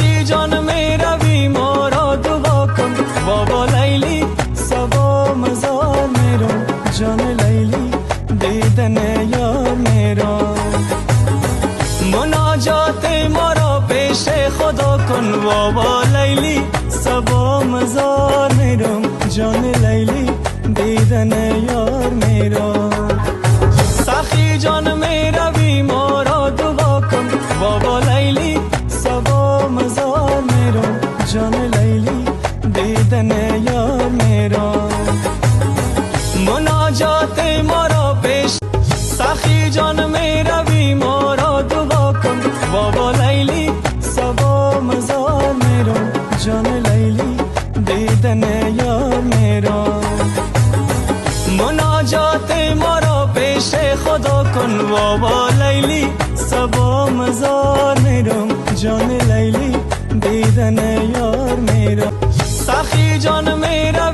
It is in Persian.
سخی جان میرا بیمارا دعا کن بابا لیلی سبا مزار میرو جان لیلی دیدن یار میرا مناجات مرا پیش خدا کن بابا لیلی سبا مزار میرو جان لیلی دیدن یار میرا سخی جان میرا بیمارا دعا کن بابا لیلی سبا مزار میرو جان لیلی دیدن یار میرا مناجات مرا پیش سخی جان میرا بیمارا دعا کن بابا لیلی سبا مزار میرو جان لیلی دیدن یار میرا مناجات مرا پیش خدا کن بابا لیلی سبا مزار میرم جان لیلی دیدن یار میرا سخی جان میرا